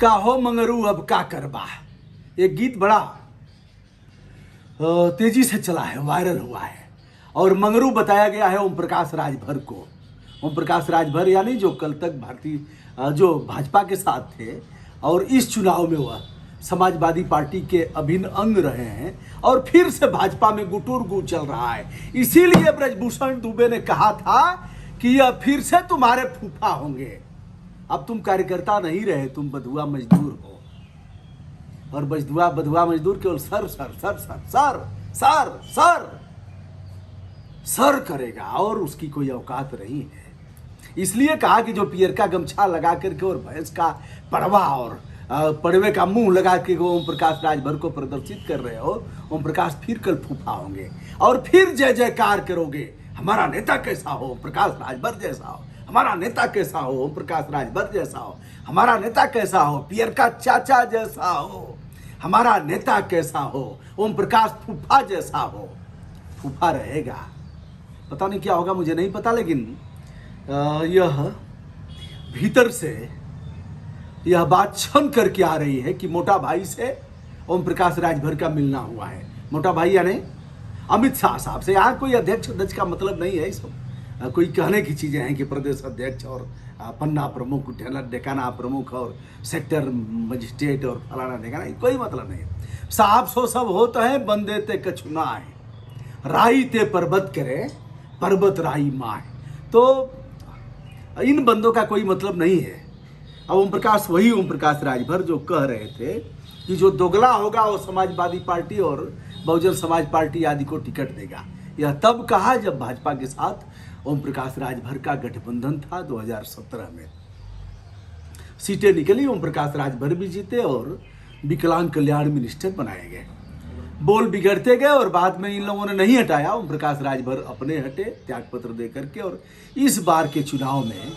काहो मंगरू अब का करबा। एक गीत बड़ा तेजी से चला है, वायरल हुआ है और मंगरू बताया गया है ओम प्रकाश राजभर को। ओम प्रकाश राजभर यानी जो कल तक जो भाजपा के साथ थे और इस चुनाव में वह समाजवादी पार्टी के अभिन्न अंग रहे हैं और फिर से भाजपा में गुटुर गु चल रहा है। इसीलिए ब्रजभूषण दुबे ने कहा था कि यह फिर से तुम्हारे फूफा होंगे। अब तुम कार्यकर्ता नहीं रहे, तुम बधुआ मजदूर हो और बधुआ मजदूर केवल sir sir sir sir sir sir sir sir करेगा और उसकी कोई औकात नहीं है। इसलिए कहा कि जो पियर का गमछा लगा करके और भैंस का पड़वा और पड़वे का मुंह लगा के ओम प्रकाश राजभर को प्रदर्शित कर रहे हो, ओम प्रकाश फिर कल फूफा होंगे और फिर जय जयकार करोगे। हमारा नेता कैसा हो, ओम प्रकाश राजभर जैसा हो। हमारा नेता कैसा हो, ओम प्रकाश राजभर जैसा हो। हमारा नेता कैसा हो, पियर का चाचा जैसा हो। हमारा नेता कैसा हो, ओम प्रकाश फूफा जैसा हो। फूफा रहेगा, पता नहीं क्या होगा, मुझे नहीं पता, लेकिन यह भीतर से यह बात छन करके आ रही है कि मोटा भाई से ओम प्रकाश राजभर का मिलना हुआ है। मोटा भाई यानी अमित शाह साहब से। यहाँ कोई अध्यक्ष का मतलब नहीं है, इस कोई कहने की चीज़ें हैं कि प्रदेश अध्यक्ष और पन्ना प्रमुख, डेकाना प्रमुख और सेक्टर मजिस्ट्रेट और फलाना डेकाना, कोई मतलब नहीं है। साहब सो सब होता है, बंदे ते कछुना है, राई ते पर्वत करे, पर्वत राई माए। तो इन बंदों का कोई मतलब नहीं है। अब ओम प्रकाश, वही ओम प्रकाश राजभर जो कह रहे थे कि जो दोगला होगा वो समाजवादी पार्टी और बहुजन समाज पार्टी आदि को टिकट देगा। यह तब कहा जब भाजपा के साथ ओम प्रकाश राजभर का गठबंधन था 2017 में। सीटें निकली, ओम प्रकाश राजभर भी जीते और विकलांग कल्याण मिनिस्टर बनाए गए। बोल बिगड़ते गए और बाद में इन लोगों ने नहीं हटाया, ओम प्रकाश राजभर अपने हटे त्यागपत्र दे करके। और इस बार के चुनाव में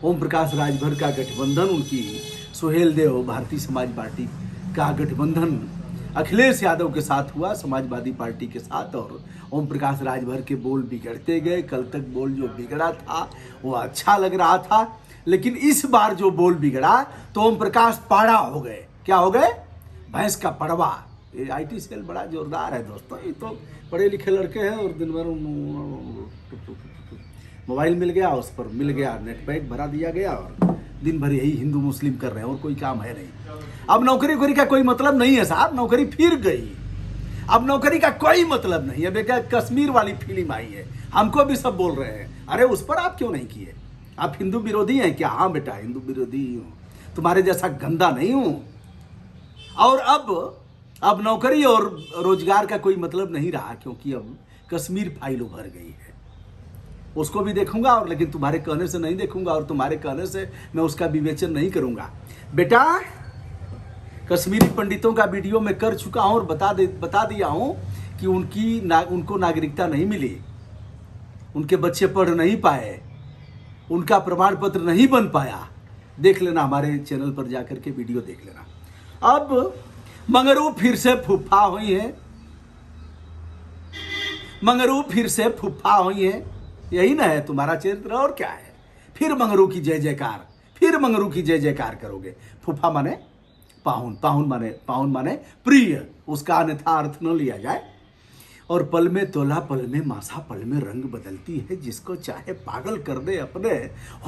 ओम प्रकाश राजभर का गठबंधन, उनकी सुहेल देव भारतीय समाज पार्टी का गठबंधन अखिलेश यादव के साथ हुआ, समाजवादी पार्टी के साथ। और ओम प्रकाश राजभर के बोल बिगड़ते गए। कल तक बोल जो बिगड़ा था वो अच्छा लग रहा था, लेकिन इस बार जो बोल बिगड़ा तो ओम प्रकाश पाड़ा हो गए। क्या हो गए? भैंस का पड़वा। ये आईटी सेल बड़ा जोरदार है दोस्तों। ये तो पढ़े लिखे लड़के हैं और दिन भर मोबाइल मिल गया, उस पर मिल गया, नेट पैक भरा दिया गया और दिन भर यही हिंदू मुस्लिम कर रहे हैं और कोई काम है नहीं। अब नौकरी वोकरी का कोई मतलब नहीं है साहब, नौकरी फिर गई। अब नौकरी का कोई मतलब नहीं है। बेटा कश्मीर वाली फिल्म आई है, हमको भी सब बोल रहे हैं, अरे उस पर आप क्यों नहीं किए? आप हिंदू विरोधी हैं क्या? हाँ बेटा, हिंदू विरोधी हूँ, तुम्हारे जैसा गंदा नहीं हूँ। और अब नौकरी और रोजगार का कोई मतलब नहीं रहा, क्योंकि अब कश्मीर फाइल उभर गई है। उसको भी देखूंगा और लेकिन तुम्हारे कहने से नहीं देखूंगा और तुम्हारे कहने से मैं उसका विवेचन नहीं करूंगा। बेटा कश्मीरी पंडितों का वीडियो मैं कर चुका हूं और बता दिया हूं कि उनको नागरिकता नहीं मिली, उनके बच्चे पढ़ नहीं पाए, उनका प्रमाण पत्र नहीं बन पाया। देख लेना, हमारे चैनल पर जाकर के वीडियो देख लेना। अब मंगरू फिर से फूफा हुई है, मंगरू फिर से फूफा हुई है। यही ना है तुम्हारा चरित्र, और क्या है? फिर मंगरू की जय जयकार, फिर मंगरू की जय जयकार करोगे। फूफा माने पाहुन, पाहुन माने प्रिय, उसका अन्यथा अर्थ न लिया जाए। और पल में तोला, पल में मासा, पल में रंग बदलती है, जिसको चाहे पागल कर दे अपने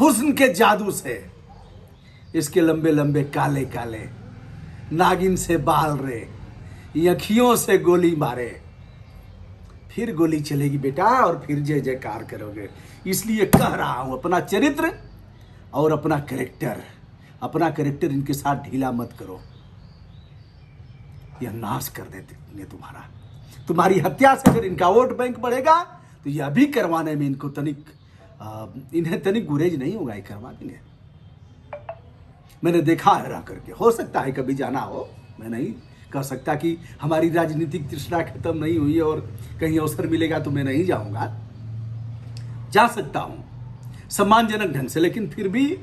हुस्न के जादू से। इसके लंबे लंबे काले काले नागिन से बाल रे, अखियों से गोली मारे, फिर गोली चलेगी बेटा और फिर जय जयकार करोगे। इसलिए कह रहा हूं, अपना चरित्र और अपना कैरेक्टर इनके साथ ढीला मत करो, यह नाश कर देंगे तुम्हारा। तुम्हारी हत्या से अगर इनका वोट बैंक बढ़ेगा तो यह भी करवाने में इनको इन्हें तनिक गुरेज नहीं होगा, ये करवा देंगे। मैंने देखा है रह करके, हो सकता है कभी जाना हो, मैं नहीं कह सकता कि हमारी राजनीतिक तृष्णा खत्म नहीं हुई है और कहीं अवसर मिलेगा तो मैं नहीं जाऊंगा, जा सकता हूं सम्मानजनक ढंग से, लेकिन फिर भी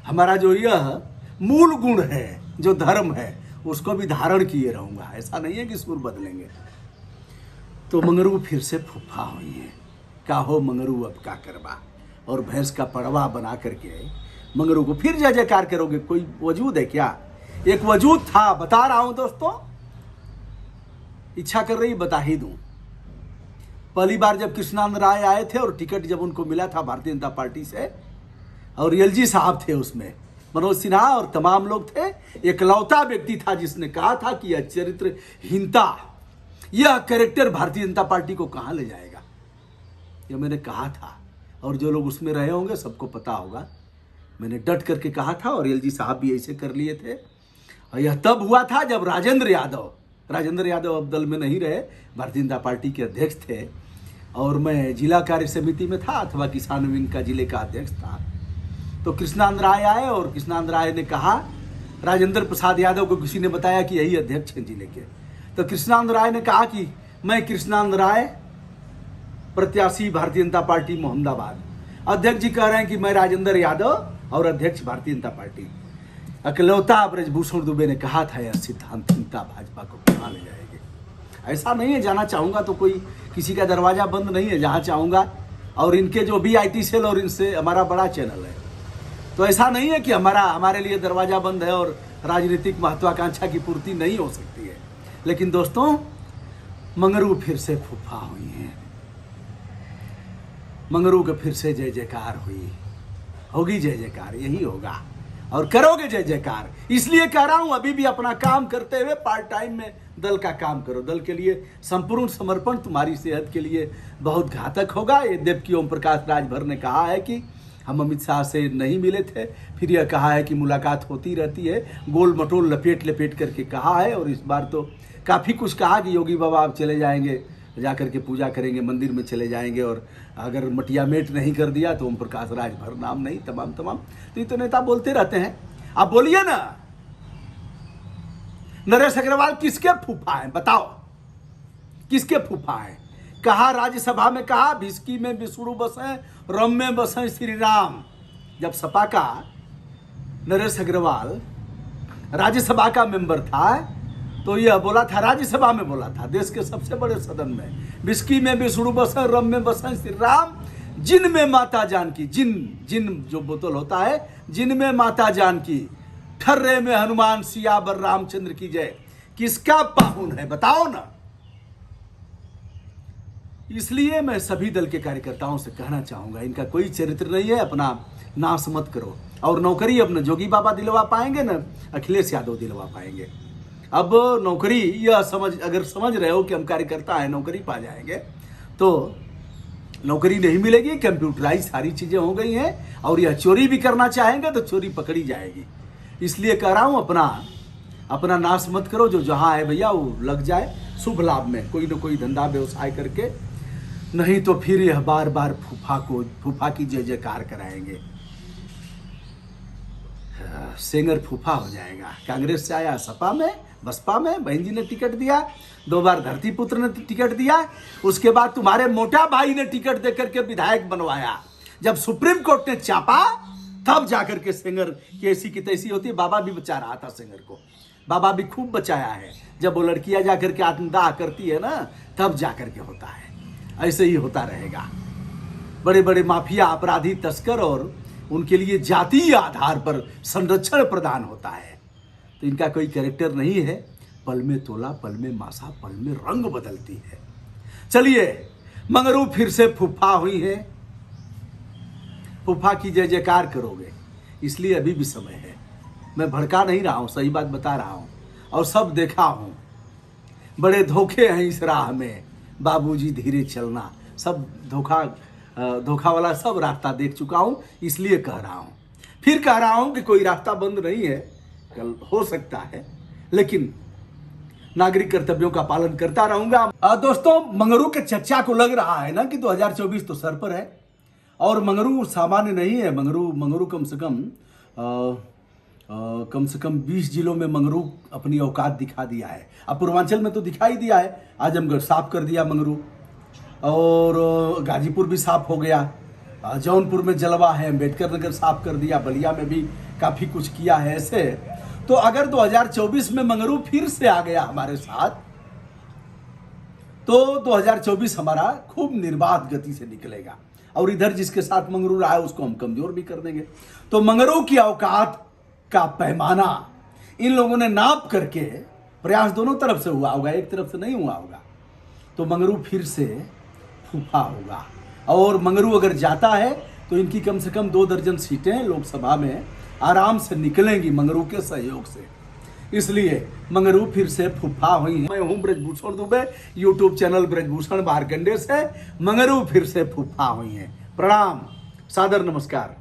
हमारा जो यह मूल गुण है, जो धर्म है, उसको भी धारण किए रहूंगा। ऐसा नहीं है कि सुर बदलेंगे। तो मंगरू फिर से फूफा हुई है, काहो मंगरू अब का करवा। और भैंस का पड़वा बना करके मंगरू को फिर जय जयकार करोगे। कोई वजूद है क्या? एक वजूद था, बता रहा हूं दोस्तों, इच्छा कर रही बता ही दूं। पहली बार जब कृष्णानंद राय आए थे और टिकट जब उनको मिला था भारतीय जनता पार्टी से, और एलजी साहब थे उसमें, मनोज सिन्हा और तमाम लोग थे, एकलौता व्यक्ति था जिसने कहा था कि यह चरित्रहीनता, यह कैरेक्टर भारतीय जनता पार्टी को कहां ले जाएगा। यह मैंने कहा था, और जो लोग उसमें रहे होंगे सबको पता होगा, मैंने डट करके कहा था, और एलजी साहब भी ऐसे कर लिए थे। और यह तब हुआ था जब राजेंद्र यादव अब दल में नहीं रहे, भारतीय जनता पार्टी के अध्यक्ष थे, और मैं जिला कार्य समिति में था अथवा किसान विंग का जिले का अध्यक्ष था। तो कृष्णानंद राय आए, और कृष्णानंद राय ने कहा, राजेंद्र प्रसाद यादव को किसी ने बताया कि यही अध्यक्ष हैं जिले के। तो कृष्णानंद राय ने कहा कि मैं कृष्णानंद राय, प्रत्याशी भारतीय जनता पार्टी मोहम्मदाबाद। अध्यक्ष जी कह रहे हैं कि मैं राजेंद्र यादव और अध्यक्ष भारतीय जनता पार्टी। अकलौता ब्रजभूषण दुबे ने कहा था यह सिद्धांतहीनता भाजपा को कहां ले जाएगी। ऐसा नहीं है, जाना चाहूंगा तो कोई किसी का दरवाजा बंद नहीं है, जहां चाहूंगा। और इनके जो भी IT सेल और इनसे हमारा बड़ा चैनल है, तो ऐसा नहीं है कि हमारे लिए दरवाजा बंद है और राजनीतिक महत्वाकांक्षा की पूर्ति नहीं हो सकती है। लेकिन दोस्तों, मंगरू फिर से फूफा हुई हैं, मंगरू का फिर से जय जयकार होगी जय जयकार, यही होगा, और करोगे जय जयकार। इसलिए कह रहा हूं, अभी भी अपना काम करते हुए पार्ट टाइम में दल का काम करो। दल के लिए संपूर्ण समर्पण तुम्हारी सेहत के लिए बहुत घातक होगा। ये देवकी ओम प्रकाश राजभर ने कहा है कि हम अमित शाह से नहीं मिले थे, फिर यह कहा है कि मुलाकात होती रहती है, गोल मटोल लपेट करके कहा है। और इस बार तो काफ़ी कुछ कहा कि योगी बाबा आप चले जाएंगे, जा करके पूजा करेंगे, मंदिर में चले जाएंगे, और अगर मटिया मेट नहीं कर दिया तो ओम प्रकाश राजभर नाम नहीं, तमाम तो ये तो नेता बोलते रहते हैं। आप बोलिए ना, नरेश अग्रवाल किसके फूफा हैं, बताओ किसके फूफा हैं? कहा राज्यसभा में, कहा भिस्की में विष्णु बसे, रम में बसे श्री राम। जब सपा का नरेश अग्रवाल राज्यसभा का मेंबर था, तो यह बोला था, राज्यसभा में बोला था, देश के सबसे बड़े सदन में, विस्की में विष्णु बसे, रम में बसे श्री राम, जिन में माता जानकी, जिन जो बोतल होता है, जिन में माता जानकी, ठर्रे में हनुमान सियावर रामचंद्र की जय। किसका पाहुन है बताओ ना। इसलिए मैं सभी दल के कार्यकर्ताओं से कहना चाहूंगा, इनका कोई चरित्र नहीं है, अपना नाश मत करो। और नौकरी अब न जोगी बाबा दिलवा पाएंगे, न अखिलेश यादव दिलवा पाएंगे। अब नौकरी, यह अगर समझ रहे हो कि हम कार्यकर्ता हैं नौकरी पा जाएंगे, तो नौकरी नहीं मिलेगी। कंप्यूटराइज सारी चीजें हो गई हैं, और यह चोरी भी करना चाहेंगे तो चोरी पकड़ी जाएगी। इसलिए कह रहा हूं, अपना नाश मत करो। जो जहां है भैया वो लग जाए शुभ लाभ में, कोई न कोई धंधा व्यवसाय करके, नहीं तो फिर यह बार बार फूफा की जय जयकार कराएंगे। सेंगर फूफा हो जाएगा। कांग्रेस से आया, सपा में, बसपा में बहन जी ने टिकट दिया, 2 बार धरती पुत्र ने टिकट दिया, उसके बाद तुम्हारे मोटा भाई ने टिकट देकर के विधायक बनवाया। जब सुप्रीम कोर्ट ने चापा, तब जाकर के सेंगर की ऐसी की तैसी होती है। बाबा भी बचा रहा था सेंगर को, बाबा भी खूब बचाया है। जब वो लड़कियां जाकर के आत्मदाह करती है ना, तब जाकर के होता है। ऐसे ही होता रहेगा। बड़े बड़े माफिया, अपराधी, तस्कर, और उनके लिए जातीय आधार पर संरक्षण प्रदान होता है। तो इनका कोई कैरेक्टर नहीं है। पल में तोला, पल में मासा, पल में रंग बदलती है। चलिए, मंगरू फिर से फूफा हुई है, फूफा की जय जयकार करोगे। इसलिए अभी भी समय है। मैं भड़का नहीं रहा हूं, सही बात बता रहा हूं, और सब देखा हूं। बड़े धोखे हैं इस राह में, बाबूजी धीरे चलना। सब धोखा वाला सब रास्ता देख चुका हूं, इसलिए कह रहा हूं। फिर कह रहा हूं कि कोई रास्ता बंद नहीं है, कल हो सकता है, लेकिन नागरिक कर्तव्यों का पालन करता रहूंगा। दोस्तों, मंगरू के चर्चा को लग रहा है ना कि 2024 तो सर पर है, और मंगरू सामान्य नहीं है। मंगरू कम से कम 20 जिलों में मंगरू अपनी औकात दिखा दिया है। अब पूर्वांचल में तो दिखाई दिया है, आजमगढ़ साफ कर दिया मंगरू, और गाजीपुर भी साफ हो गया, जौनपुर में जलवा है, अम्बेडकर नगर साफ कर दिया, बलिया में भी काफ़ी कुछ किया है। ऐसे तो अगर 2024 में मंगरू फिर से आ गया हमारे साथ, तो 2024 हमारा खूब निर्बाध गति से निकलेगा, और इधर जिसके साथ मंगरू रहा है उसको हम कमजोर भी कर देंगे। तो मंगरू की औकात का पैमाना इन लोगों ने नाप करके, प्रयास दोनों तरफ से हुआ होगा, एक तरफ से नहीं हुआ होगा, तो मंगरू फिर से फूफा होगा। और मंगरू अगर जाता है तो इनकी कम से कम 2 दर्जन सीटें लोकसभा में आराम से निकलेंगी मंगरू के सहयोग से। इसलिए मंगरू फिर से फूफा हुई है। मैं हूं ब्रजभूषण दुबे, यूट्यूब चैनल ब्रजभूषण मार्कंडे से। मंगरू फिर से फूफा हुई है। प्रणाम, सादर नमस्कार।